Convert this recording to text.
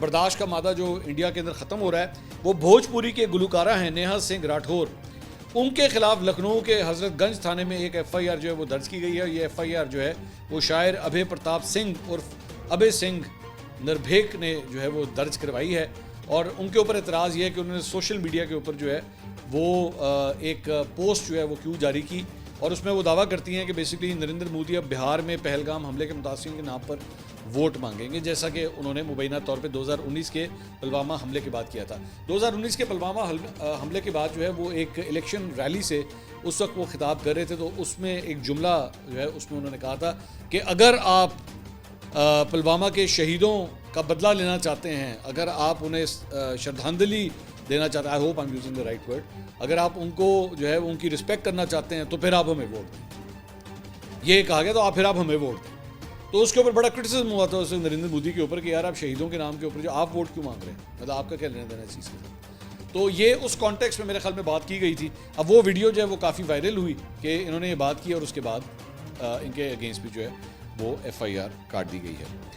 बर्दाश्त का मादा जो इंडिया के अंदर ख़त्म हो रहा है, वो भोजपुरी के गुलकारा हैं नेहा सिंह राठौर, उनके खिलाफ लखनऊ के हजरतगंज थाने में एक FIR जो है वो दर्ज की गई है। ये FIR जो है वो शायर अभय प्रताप सिंह उर्फ अभय सिंह निर्भेक ने जो है वो दर्ज करवाई है। और उनके ऊपर एतराज़ ये है कि उन्होंने सोशल मीडिया के ऊपर जो है वो एक पोस्ट जो है वो क्यों जारी की, और उसमें वो दावा करती हैं कि बेसिकली नरेंद्र मोदी अब बिहार में पहलगाम हमले के मुतासिरीन के नाम पर वोट मांगेंगे, जैसा कि उन्होंने मुबैना तौर पे 2019 के पुलवामा हमले के बाद किया था। 2019 के पुलवामा हमले के बाद जो है वो एक इलेक्शन रैली से उस वक्त वो खिताब कर रहे थे, तो उसमें एक जुमला जो है उसमें उन्होंने कहा था कि अगर आप पुलवामा के शहीदों का बदला लेना चाहते हैं, अगर आप उन्हें श्रद्धांजलि देना चाहते हैं, I hope I am using the right word, अगर आप उनको जो है उनकी रिस्पेक्ट करना चाहते हैं तो फिर आप हमें वोट दें। ये कहा गया, तो आप फिर आप हमें वोट दें। तो उसके ऊपर बड़ा क्रिटिसिज्म हुआ था उससे नरेंद्र मोदी के ऊपर कि यार आप शहीदों के नाम के ऊपर जो आप वोट क्यों मांग रहे हैं, मतलब आपका क्या लेना देना चीज़ के साथ। तो ये उस कॉन्टेक्स्ट में मेरे ख्याल में बात की गई थी। अब वो वीडियो जो है वो काफ़ी वायरल हुई कि इन्होंने ये बात की और उसके बाद इनके अगेंस्ट भी जो है वो FIR काट दी गई है।